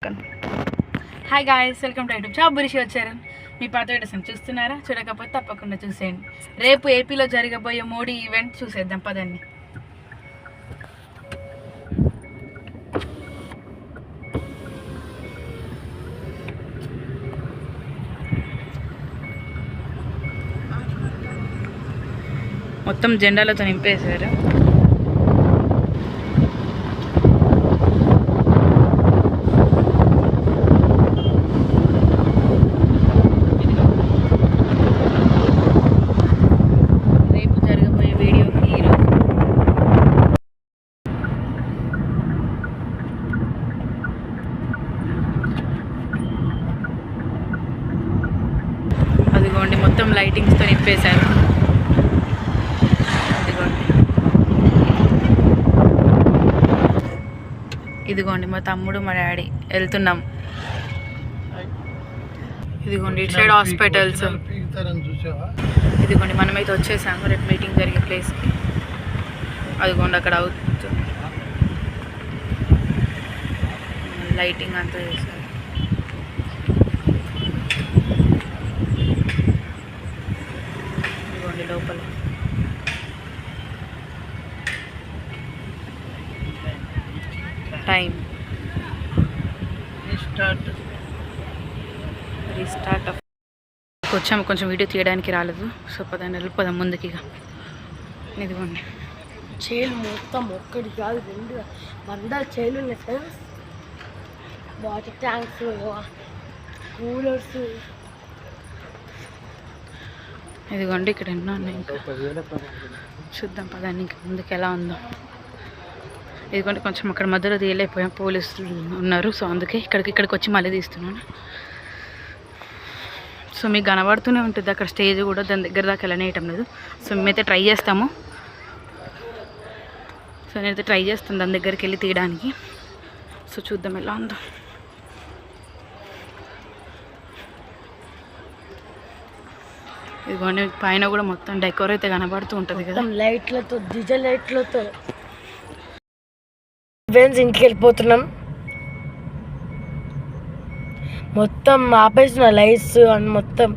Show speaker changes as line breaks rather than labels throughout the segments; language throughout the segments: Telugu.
Hi guys, welcome to YouTube channel. బురిషి వచ్చారు. మీ పాత వీడియోస్ చూస్తున్నారా? చూడకపోతే తప్పకుండా చూసేయండి. రేపు ఏపీలో జరగబోయే మోడీ ఈవెంట్ చూసేద్దాం పదండి. మొత్తం జెండాలతో నింపేశారు. అదిగోండి మొత్తం లైటింగ్స్తో నింపేశారు. ఇదిగోండి మా తమ్ముడు మా డాడీ వెళ్తున్నాం. ఇదిగోండి ఇటు సైడ్ హాస్పిటల్స్. ఇదిగోండి మనమైతే వచ్చేసాము రేపు మీటింగ్ జరిగే ప్లేస్కి. అదిగోండి అక్కడ అవుతుంది లైటింగ్ అంతా చేశారు. ఇదిగోండి లోపల టైం రీస్టార్ట్ వచ్చాము. కొంచెం వీడియో తీయడానికి రాలేదు, సో పదాన్ని వెళ్ళిపోదాం ముందుకి. ఇదిగోండి
చైలు మొత్తం ఒక్కటి కాదు 200 చైలు ఉన్నాయి ఫ్రెండ్స్. Water tanks, coolers.
ఇదిగోండి ఇక్కడ ఎన్నో ఉన్నాయి. చూద్దాం పదాన్ని ఇంకా ముందుకు ఎలా ఉందో. ఇదిగోండి కొంచెం అక్కడ మధ్యలో తీయలేకపోయాం, పోలీసులు ఉన్నారు. సో అందుకే ఇక్కడికి వచ్చి మళ్ళీ తీస్తున్నాను. సో మీకు కనబడుతూనే ఉంటుంది అక్కడ స్టేజ్ కూడా, దాని దగ్గర దాకా వెళ్ళనేయటం లేదు. సో మేమైతే ట్రై చేస్తాము. సో నేనైతే ట్రై చేస్తాను దాని దగ్గరికి వెళ్ళి తీయడానికి. సో చూద్దాం ఎలా ఉందో. ఇదిగోండి పైన కూడా మొత్తం డెకోర్ అయితే కనబడుతూ ఉంటుంది కదా,
లైట్లతో, డిజైన్ లైట్లతో. ఫ్రెండ్స్ ఇంటికి వెళ్ళిపోతున్నాం. మొత్తం ఆపేసిన లైట్స్ అండ్ మొత్తం.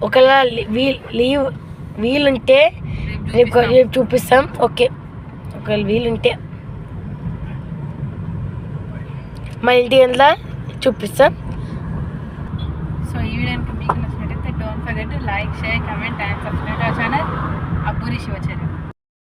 ఒకవేళ వీలుంటే రేపు చూపిస్తాం. ఓకే, ఒకవేళ వీలుంటే మా ఇంటి అందులో చూపిస్తాం.
సో ఈ వీడియో మీకు నచ్చినట్టయితే don't forget to like, share, comment and subscribe our channel. బురిషి వచ్చారు.